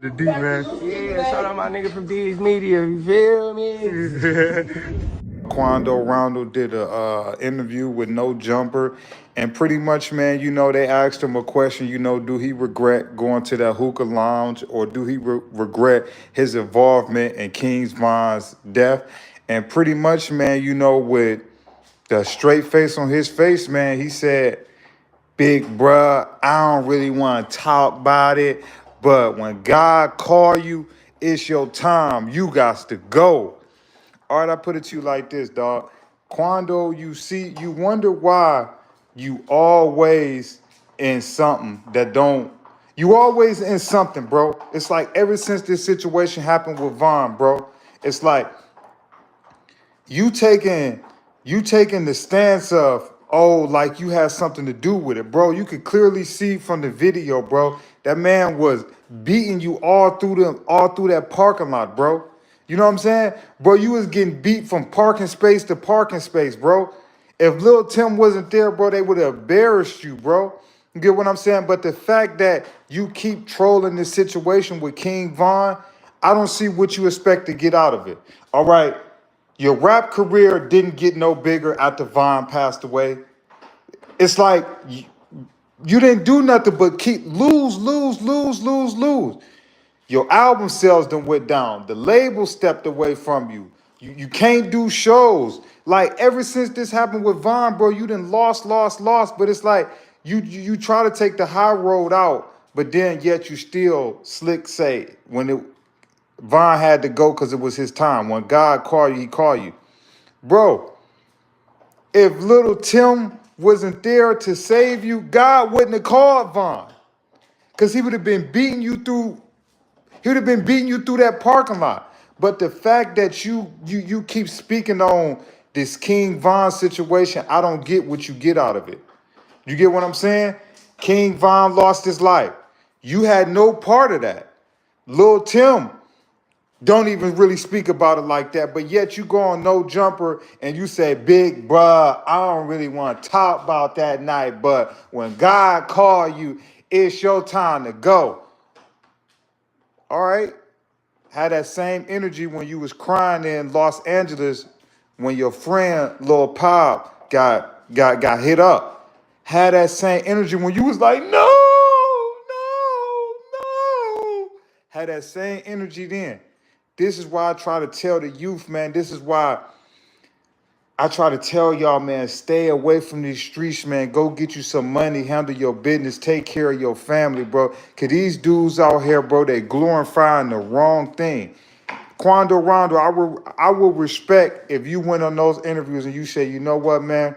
The D, man. Yeah, shout out my nigga from D's Media, you feel me? Quando Rondo did a interview with No Jumper, and pretty much, man, they asked him a question. Do he regret going to that hookah lounge, or do he regret his involvement in King Von's death? And pretty much, man, with the straight face on his face, man, he said, "Big bruh, I don't really want to talk about it, but when God call you, it's your time. You got to go." All right, I put it to you like this, dog. Quando, you wonder why you always in something that don't, you always in something, bro. It's like ever since this situation happened with Von, bro, it's like you taking you taking the stance of, oh, like you had something to do with it, bro. You could clearly see from the video, bro, that man was beating you all through that parking lot, bro. You know what I'm saying? Bro, you was getting beat from parking space to parking space, bro. If Lil Tim wasn't there, bro, they would have embarrassed you, bro. You get what I'm saying? But the fact that you keep trolling this situation with King Von, I don't see what you expect to get out of it. All right. Your rap career didn't get no bigger after Von passed away. It's like you didn't do nothing but keep lose. Your album sales done went down. The label stepped away from you. You can't do shows. Like ever since this happened with Von, bro, you done lost. But it's like you try to take the high road out, but then yet you still slick say Von had to go because it was his time. When God called you, he called you. Bro, if little Tim wasn't there to save you, God wouldn't have called Von. Because he would have been beating you through, that parking lot. But the fact that you keep speaking on this King Von situation, I don't get what you get out of it. You get what I'm saying? King Von lost his life. You had no part of that. Lil Tim don't even really speak about it like that, but yet you go on No Jumper and you say, "Big bruh, I don't really want to talk about that night, but when God call you, it's your time to go." All right? Had that same energy when you was crying in Los Angeles when your friend Lil Pop got hit up. Had that same energy when you was like, no. Had that same energy then. This is why I try to tell the youth, man. This is why I try to tell y'all, man, stay away from these streets, man. Go get you some money, handle your business, take care of your family, bro. Cause these dudes out here, bro, they glorifying the wrong thing. Quando Rondo, I will respect if you went on those interviews and you say, "You know what, man?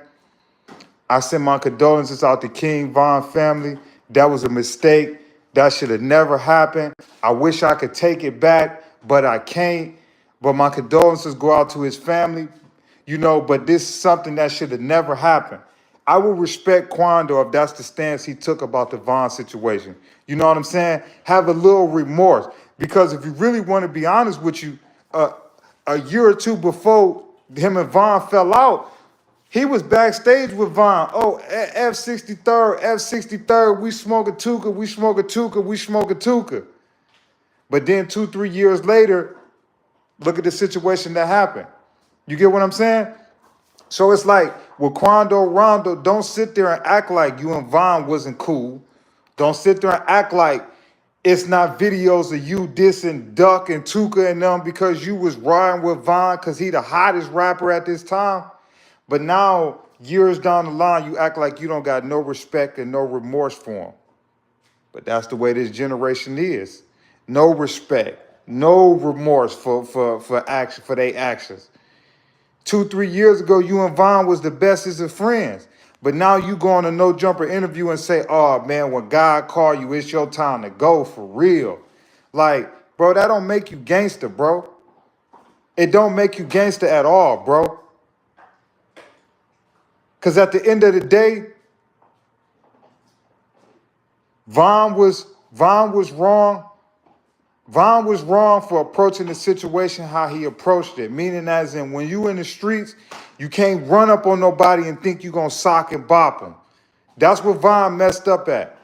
I send my condolences out to King Von family. That was a mistake. That should have never happened. I wish I could take it back, but I can't. But my condolences go out to his family, but this is something that should have never happened." I will respect Quando if that's the stance he took about the Von situation. You know what I'm saying? Have a little remorse. Because if you really want to be honest with you, a year or two before him and Von fell out, he was backstage with Von. "Oh, F63rd, we smoke a tuka. But then 2-3 years later, look at the situation that happened. You get what I'm saying? So it's like with Quando Rondo, don't sit there and act like you and Von wasn't cool. Don't sit there and act like it's not videos of you dissing Duck and Tuka and them because you was riding with Von because he the hottest rapper at this time. But now, years down the line, you act like you don't got no respect and no remorse for him. But that's the way this generation is. No respect, no remorse for action, for their actions. 2-3 years ago, you and Von was the bestest of friends. But now you go on a No Jumper interview and say, "Oh man, when God call you, it's your time to go for real." Like, bro, that don't make you gangster, bro. It don't make you gangster at all, bro. Because at the end of the day, Von was wrong. Von was wrong for approaching the situation how he approached it. Meaning as in when you in the streets, you can't run up on nobody and think you're going to sock and bop them. That's what Von messed up at.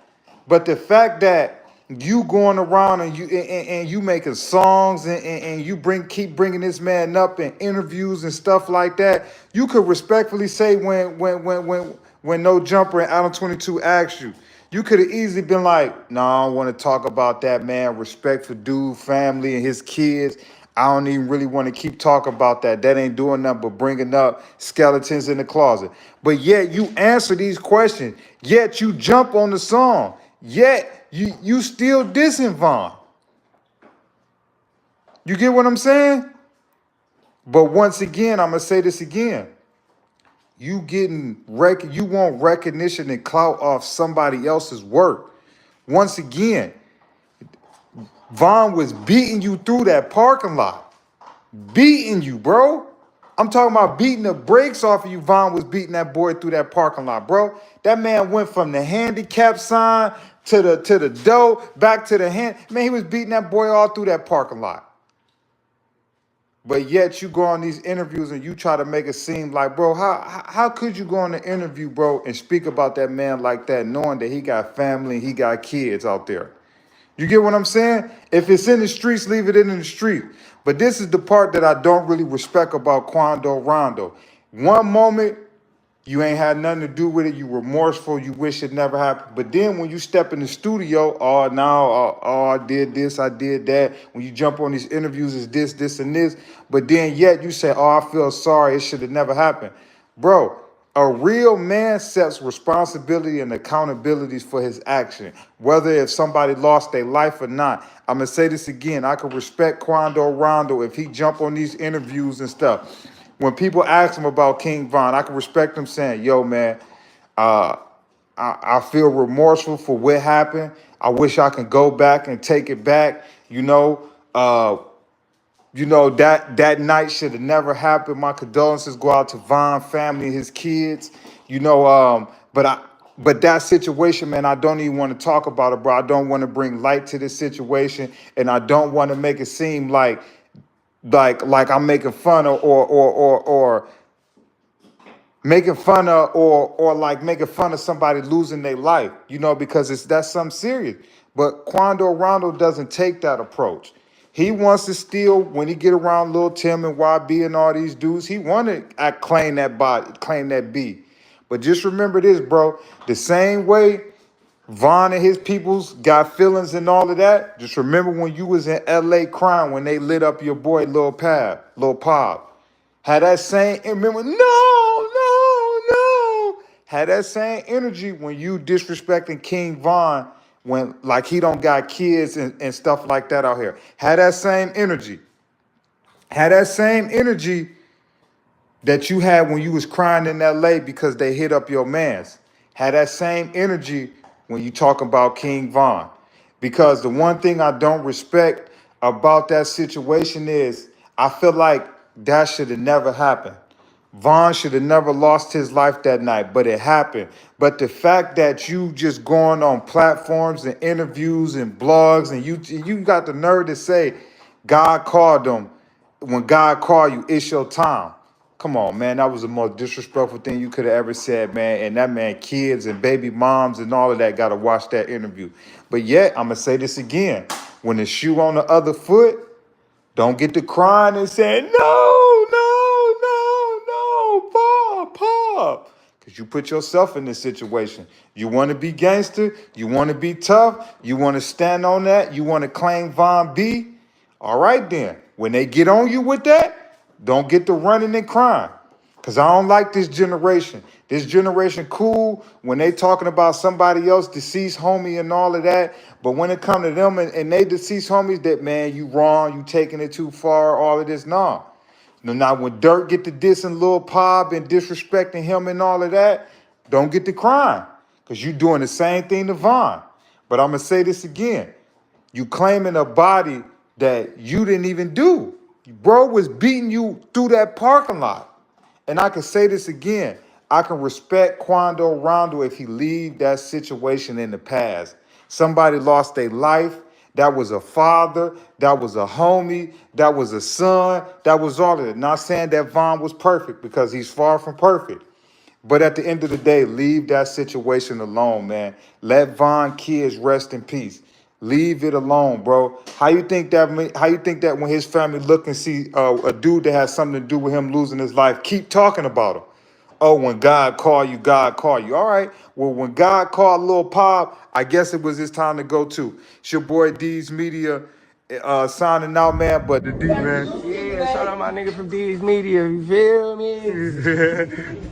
But the fact that You going around and you making songs and you keep bringing this man up in interviews and stuff like that. You could respectfully say when No Jumper and Adam 22 asked you, you could have easily been like, no, I don't want to talk about that, man. Respect for dude, family, and his kids. I don't even really want to keep talking about that. That ain't doing nothing but bringing up skeletons in the closet. But yet you answer these questions. Yet you jump on the song. Yet you still dissing Vaughn. You get what I'm saying? But once again, I'm gonna say this again. You want recognition and clout off somebody else's work. Once again, Vaughn was beating you through that parking lot. Beating you, bro. I'm talking about beating the brakes off of you. Vaughn was beating that boy through that parking lot, bro. That man went from the handicap sign to the door, back to the hand. Man, he was beating that boy all through that parking lot. But yet you go on these interviews and you try to make it seem like, bro, how could you go on an interview, bro, and speak about that man like that, knowing that he got family, he got kids out there? You get what I'm saying? If it's in the streets, leave it in the street. But this is the part that I don't really respect about Quando Rondo. One moment, you ain't had nothing to do with it. You remorseful. You wish it never happened. But then when you step in the studio, I did this, I did that. When you jump on these interviews, it's this, and this. But then yet you say, oh, I feel sorry. It should have never happened. Bro, a real man sets responsibility and accountabilities for his action, whether if somebody lost their life or not. I'm going to say this again. I can respect Quando Rondo if he jump on these interviews and stuff. When people ask him about King Von, I can respect him saying, yo, man, I feel remorseful for what happened. I wish I could go back and take it back. That night should have never happened. My condolences go out to Von family and his kids. But that situation, man, I don't even want to talk about it, bro. I don't want to bring light to this situation, and I don't want to make it seem like I'm making fun of or making fun of or like making fun of somebody losing their life, because that's something serious. But Quando Rondo doesn't take that approach. He wants to steal when he get around Lil Tim and YB and all these dudes. He want to claim that body, claim that B. But just remember this, bro. The same way Von and his peoples got feelings and all of that. Just remember when you was in LA crying when they lit up your boy Lil Pop. Had that same, remember, no. Had that same energy when you disrespecting King Von when like he don't got kids and stuff like that out here. Had that same energy. Had that same energy that you had when you was crying in LA because they hit up your mans. Had that same energy when you talk about King Von. Because the one thing I don't respect about that situation is I feel like that should have never happened. Von should have never lost his life that night, but it happened. But the fact that you just going on platforms and interviews and blogs and you got the nerve to say God called them. When God called you, it's your time. Come on, man. That was the most disrespectful thing you could have ever said, man. And that man, kids and baby moms and all of that got to watch that interview. But yet, I'm going to say this again. When the shoe on the other foot, don't get to crying and saying, Pop. Because you put yourself in this situation. You want to be gangster. You want to be tough. You want to stand on that. You want to claim Von B. All right, then. When they get on you with that, don't get to running and crying. Because I don't like this generation. This generation cool when they talking about somebody else, deceased homie and all of that. But when it come to them and they deceased homies, that, man, you wrong, you taking it too far, all of this, nah. Now, when Dirk get to dissing Lil Pop and disrespecting him and all of that, don't get to crying. Because you doing the same thing to Von. But I'm going to say this again. You claiming a body that you didn't even do. Bro was beating you through that parking lot. And I can say this again. I can respect Quando Rondo if he leave that situation in the past. Somebody lost their life. That was a father. That was a homie. That was a son. That was all of it. Not saying that Von was perfect because he's far from perfect. But at the end of the day, leave that situation alone, man. Let Von kids rest in peace. Leave it alone, bro. How you think that when his family look and see a dude that has something to do with him losing his life, keep talking about him? Oh, when God called you, God called you. All right. Well, when God called Lil Pop, I guess it was his time to go too. It's your boy D's Media signing out, man. But the D man. Yeah, shout out my nigga from D's Media, you feel me?